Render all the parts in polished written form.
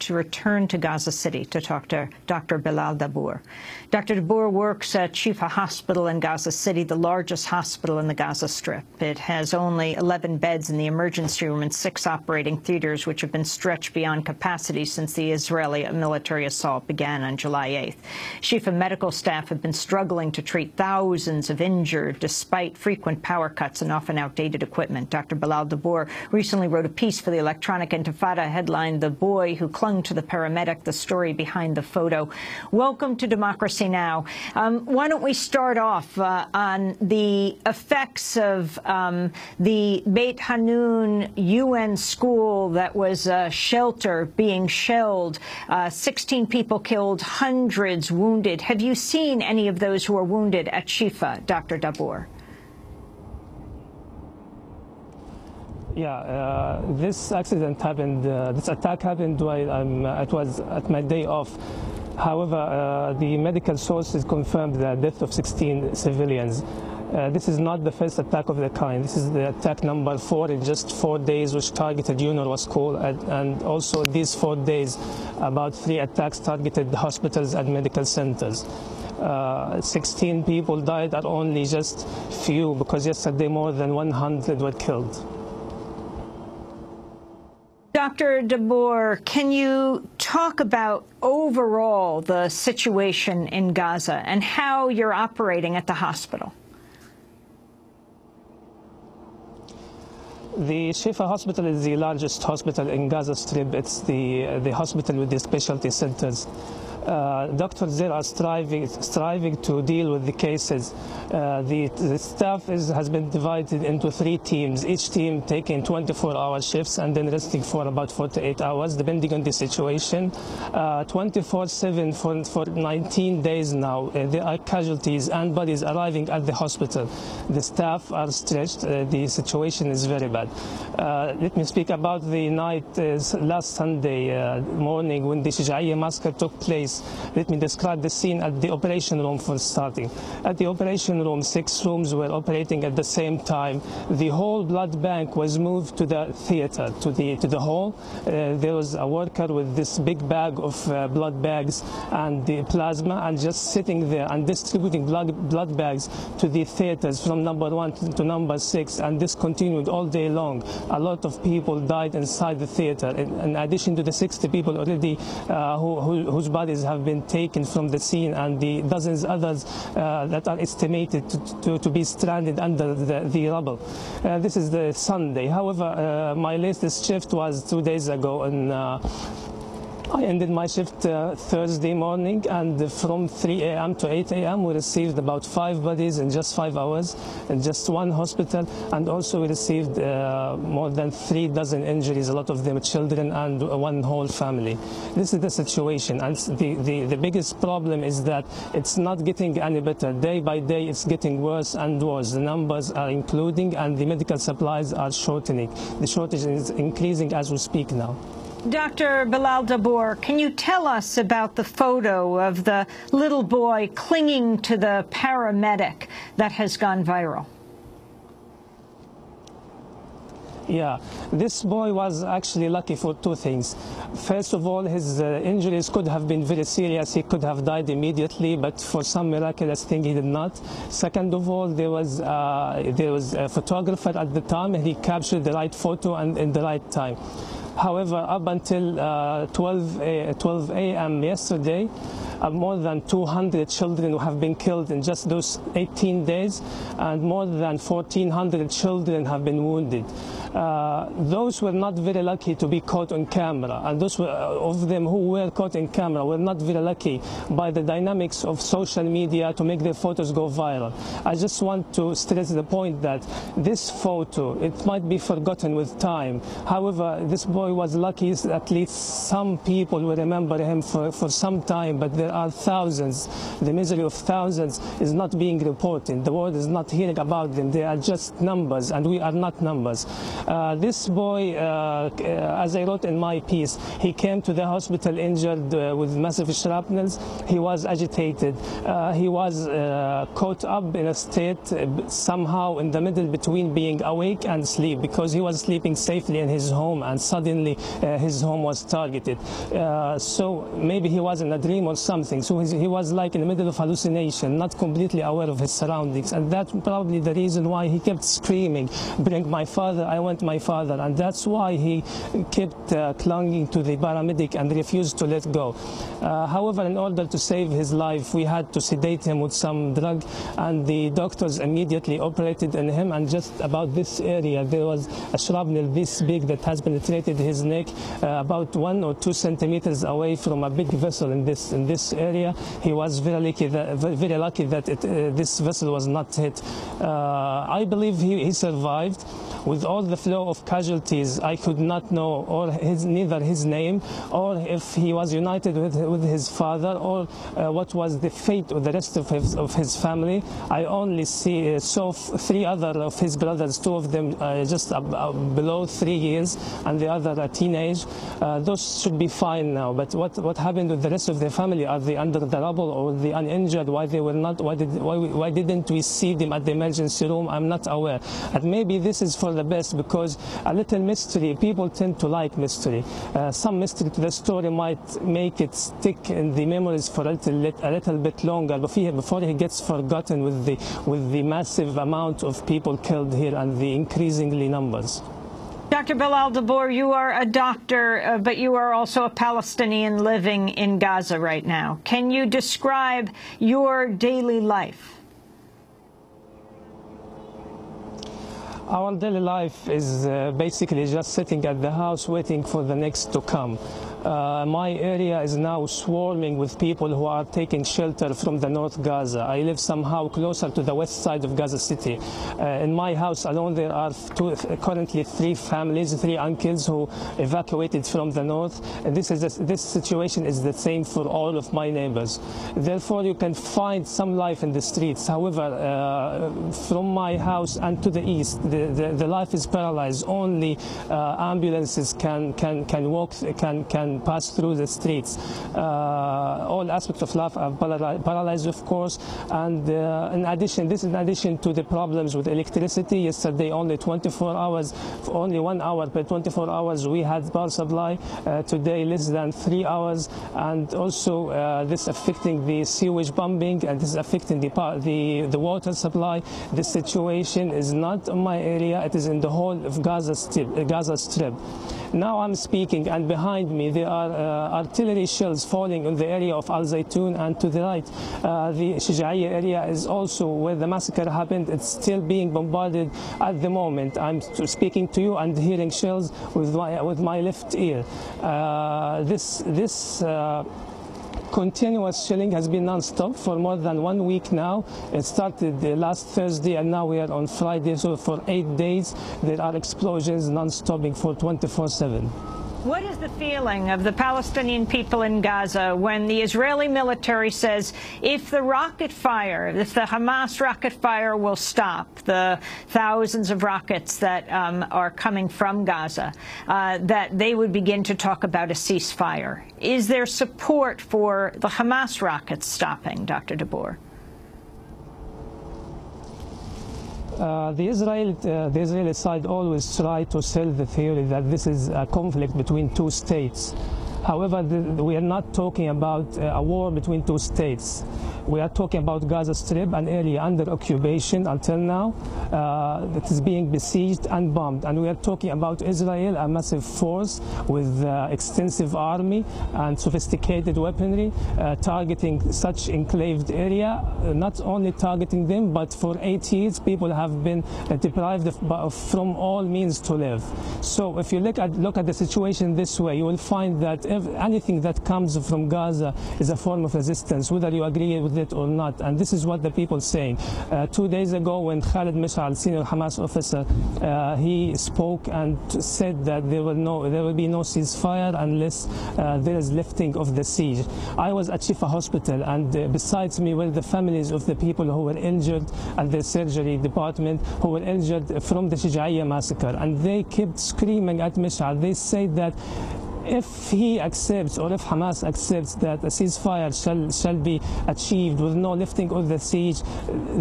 to return to Gaza City to talk to Dr. Bilal Dabour. Dr. Dabour works at Shifa Hospital in Gaza City, the largest hospital in the Gaza Strip. It has only 11 beds in the emergency room and 6 operating theaters, which have been stretched beyond capacity since the Israeli military assault began on July 8th. Shifa medical staff have been struggling to treat thousands of injured despite frequent power cuts and often outdated equipment. Dr. Bilal Dabour recently wrote a piece for the Electronic Intifada headlined "The Boy Who Clung to the Paramedic," the story behind the photo. Welcome to Democracy Now! Why don't we start off on the effects of the Beit Hanun UN school that was a shelter being shelled, 16 people killed, hundreds wounded. Have you seen any of those who are wounded at Shifa, Dr. Dabour? Yeah, this accident happened, this attack happened while it was at my day off. However, the medical sources confirmed the death of 16 civilians. This is not the first attack of the kind. This is the attack number 4 in just 4 days, which targeted UNRWA school, and also these 4 days, about 3 attacks targeted hospitals and medical centers. 16 people died at only just few, because yesterday more than 100 were killed. Dr. Dabour, can you talk about overall the situation in Gaza and how you're operating at the hospital? The Shifa Hospital is the largest hospital in Gaza Strip. It's the hospital with the specialty centers. Doctors there are striving to deal with the cases. The staff has been divided into 3 teams, each team taking 24-hour shifts and then resting for about 48 hours, depending on the situation. 24/7 for 19 days now. There are casualties and bodies arriving at the hospital. The staff are stretched. The situation is very bad. Let me speak about the night last Sunday morning when the Shijaiya massacre took place. Let me describe the scene at the operation room for starting. At the operation room, 6 rooms were operating at the same time. The whole blood bank was moved to the theater, to the hall. There was a worker with this big bag of blood bags and the plasma, and just sitting there and distributing blood bags to the theaters from number 1 to number 6, and this continued all day long. A lot of people died inside the theater, in addition to the 60 people already whose bodies have been taken from the scene, and the dozens others that are estimated to be stranded under the rubble. This is the Sunday. However, my latest shift was 2 days ago, and I ended my shift Thursday morning, and from 3 a.m. to 8 a.m. we received about 5 bodies in just 5 hours in just 1 hospital, and also we received more than 3 dozen injuries, a lot of them children and 1 whole family. This is the situation, and the biggest problem is that it's not getting any better. Day by day it's getting worse and worse. The numbers are including, and the medical supplies are shortening. The shortage is increasing as we speak now. Dr. Bilal Dabour, can you tell us about the photo of the little boy clinging to the paramedic that has gone viral? Yeah, this boy was actually lucky for 2 things. First of all, his injuries could have been very serious. He could have died immediately, but for some miraculous thing he did not. Second of all, there was a photographer at the time, and he captured the right photo and in the right time. However, up until 12 a.m. yesterday, more than 200 children have been killed in just those 18 days, and more than 1,400 children have been wounded. Those were not very lucky to be caught on camera, and those of them who were caught in camera were not very lucky by the dynamics of social media to make their photos go viral. I just want to stress the point that this photo, it might be forgotten with time. However, this boy was lucky. At least some people will remember him for some time, but there are thousands. The misery of thousands is not being reported. The world is not hearing about them. They are just numbers, and we are not numbers. This boy, as I wrote in my piece, he came to the hospital injured with massive shrapnels. He was agitated. He was caught up in a state somehow in the middle between being awake and sleep, because he was sleeping safely in his home and suddenly his home was targeted. So maybe he was in a dream or something. So he was like in the middle of hallucination, not completely aware of his surroundings. And that's probably the reason why he kept screaming, "Bring my father, I want my father." And that's why he kept clinging to the paramedic and refused to let go. However, in order to save his life, we had to sedate him with some drug, and the doctors immediately operated on him. And just about this area, there was a shrapnel this big that has penetrated his neck, about 1 or 2 centimeters away from a big vessel in this area. He was very lucky that this vessel was not hit. I believe he survived. With all the flow of casualties, I could not know neither his name, or if he was united with his father, or what was the fate of the rest of his family. I only saw 3 other of his brothers, 2 of them just below 3 years, and the other a teenage. Those should be fine now. But what happened with the rest of their family? Are they under the rubble or the uninjured? Why they were not? Why didn't we see them at the emergency room? I'm not aware. And maybe this is for the best, because a little mystery, people tend to like mystery. Some mystery to the story might make it stick in the memories for a little bit longer before he gets forgotten with the massive amount of people killed here and the increasingly numbers. Dr. Bilal Dabour, you are a doctor, but you are also a Palestinian living in Gaza right now. Can you describe your daily life? Our daily life is basically just sitting at the house waiting for the next to come. My area is now swarming with people who are taking shelter from the North Gaza. I live somehow closer to the west side of Gaza City. In my house alone, there are currently 3 families, 3 uncles who evacuated from the north. And this situation is the same for all of my neighbors. Therefore, you can find some life in the streets. However, from my house and to the east, the life is paralyzed. Only ambulances can walk, can pass through the streets. All aspects of life are paralyzed, of course. And in addition to the problems with electricity. Yesterday, only 24 hours, only 1 hour per 24 hours, we had power supply. Today, less than 3 hours, and also this affecting the sewage pumping, and this is affecting the water supply. The situation is not in my area; it is in the whole of Gaza Strip. Now I'm speaking, and behind me there are artillery shells falling in the area of Al Zaytun, and to the right, the Shijaiya area is also where the massacre happened. It's still being bombarded at the moment. I'm speaking to you and hearing shells with my left ear. This continuous shelling has been non-stop for more than 1 week now. It started last Thursday, and now we are on Friday. So for 8 days, there are explosions non-stopping for 24/7. What is the feeling of the Palestinian people in Gaza when the Israeli military says if the Hamas rocket fire will stop, the thousands of rockets that are coming from Gaza, that they would begin to talk about a ceasefire? Is there support for the Hamas rockets stopping, Dr. Dabour? The Israeli side always try to sell the theory that this is a conflict between 2 states. However, we are not talking about a war between 2 states. We are talking about Gaza Strip, an area under occupation until now, that is being besieged and bombed. And we are talking about Israel, a massive force with extensive army and sophisticated weaponry, targeting such enclaved area, not only targeting them, but for 8 years people have been deprived from all means to live. So if you look at the situation this way, you will find that anything that comes from Gaza is a form of resistance, whether you agree with with it or not. And this is what the people saying. 2 days ago, when Khalid Mishal, senior Hamas officer, he spoke and said that there will be no ceasefire unless there is lifting of the siege. I was at Shifa Hospital, and besides me were the families of the people who were injured at the surgery department, who were injured from the Shijaiya massacre, and they kept screaming at Mishal. They said that if he accepts, or if Hamas accepts that a ceasefire shall be achieved with no lifting of the siege,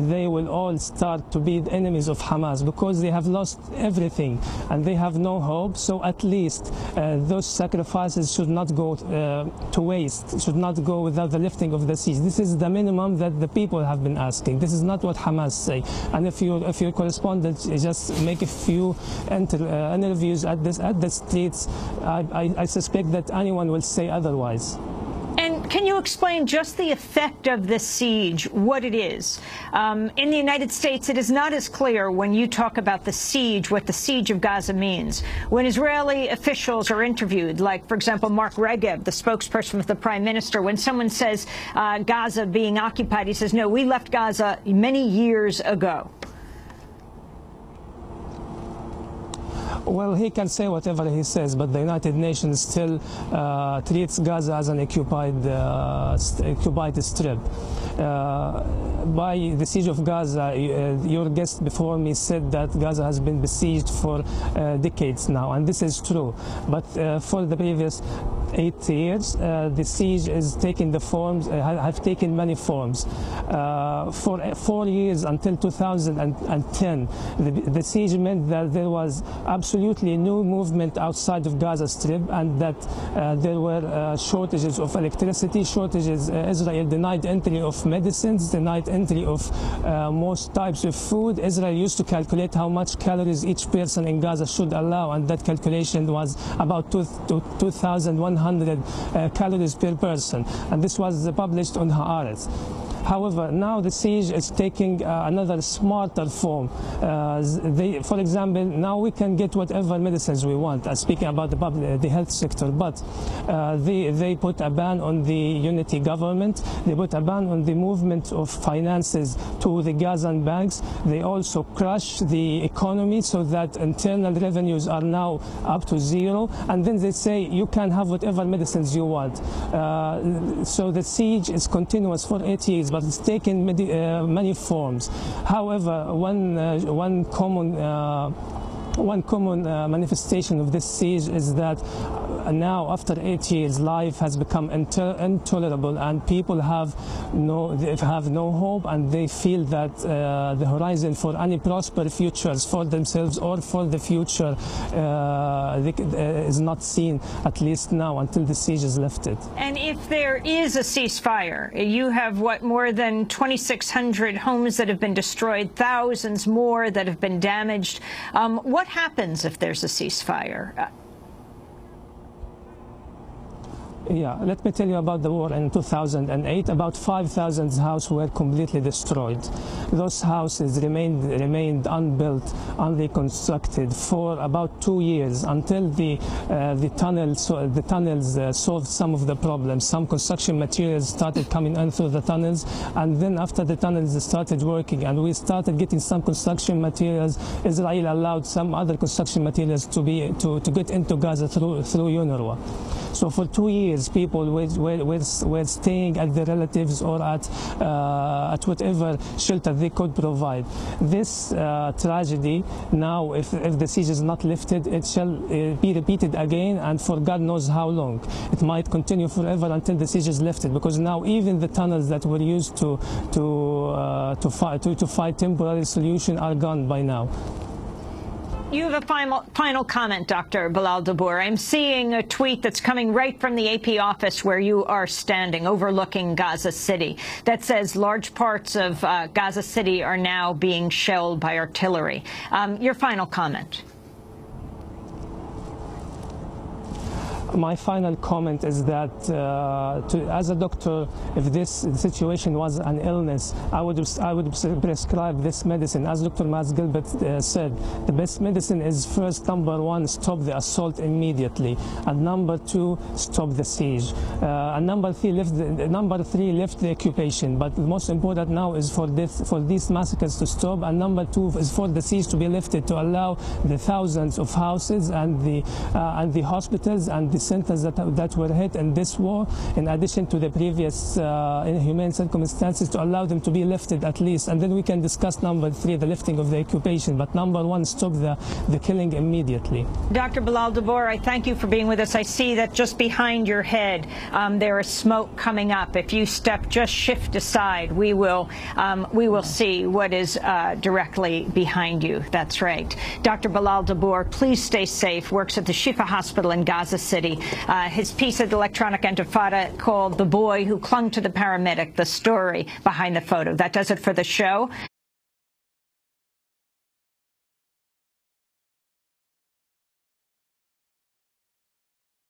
they will all start to be the enemies of Hamas, because they have lost everything and they have no hope. So at least those sacrifices should not go to waste, should not go without the lifting of the siege. This is the minimum that the people have been asking. This is not what Hamas say. And if your correspondent just make a few interviews at the streets, I suspect that anyone will say otherwise. And can you explain just the effect of this siege, what it is? In the United States, it is not as clear when you talk about the siege, what the siege of Gaza means. When Israeli officials are interviewed, like, for example, Mark Regev, the spokesperson of the Prime Minister, when someone says Gaza being occupied, he says, no, we left Gaza many years ago. Well, he can say whatever he says, but the United Nations still treats Gaza as an occupied strip. By the siege of Gaza, your guest before me said that Gaza has been besieged for decades now, and this is true. But for the previous 8 years, the siege is taking the forms, have taken many forms. For 4 years until 2010, the siege meant that there was absolutely no movement outside of Gaza Strip, and that there were shortages of electricity, shortages. Israel denied entry of medicines, denied entry of most types of food. Israel used to calculate how much calories each person in Gaza should allow, and that calculation was about 2,100 calories per person, and this was published on Haaretz. However, now the siege is taking another smarter form. For example, now we can get whatever medicines we want. Speaking about the health sector, but they put a ban on the unity government. They put a ban on the movement of finances to the Gazan banks. They also crush the economy so that internal revenues are now up to zero. And then they say you can have whatever medicines you want. So the siege is continuous for 8 years. But it's taken many forms. However, one common manifestation of this siege is that now, after 8 years, life has become intolerable, and people have no hope, and they feel that the horizon for any prosperous futures for themselves or for the future is not seen, at least now, until the siege is lifted. And if there is a ceasefire, you have, what, more than 2,600 homes that have been destroyed, thousands more that have been damaged. What happens if there's a ceasefire? Yeah, let me tell you about the war in 2008. About 5,000 houses were completely destroyed. Those houses remained unbuilt, unreconstructed for about 2 years until the tunnels solved some of the problems. Some construction materials started coming in through the tunnels, and then after the tunnels started working and we started getting some construction materials, Israel allowed some other construction materials to get into Gaza through UNRWA. So for 2 years, people were staying at their relatives or at whatever shelter they could provide. This tragedy now, if the siege is not lifted, it shall be repeated again, and for God knows how long. It might continue forever until the siege is lifted, because now even the tunnels that were used to fight temporary solution are gone by now. You have a final comment, Dr. Bilal Dabur. I'm seeing a tweet that's coming right from the AP office where you are standing, overlooking Gaza City, that says large parts of Gaza City are now being shelled by artillery. Your final comment. My final comment is that as a doctor, if this situation was an illness, I would prescribe this medicine. As Dr. Mads Gilbert said, the best medicine is first, number one, stop the assault immediately, and number two, stop the siege, and number three, lift the occupation. But the most important now is for these massacres to stop, and number two is for the siege to be lifted, to allow the thousands of houses and the hospitals and the centers that were hit in this war, in addition to the previous inhumane circumstances, to allow them to be lifted at least. And then we can discuss number three, the lifting of the occupation. But number one, stop the killing immediately. Dr. Bilal Dabour, I thank you for being with us. I see that just behind your head there is smoke coming up. If you just shift aside, we will see what is directly behind you. That's right. Dr. Bilal Dabour, please stay safe, works at the Shifa Hospital in Gaza City. His piece at Electronic Intifada called "The Boy Who Clung to the Paramedic," the story behind the photo. That does it for the show.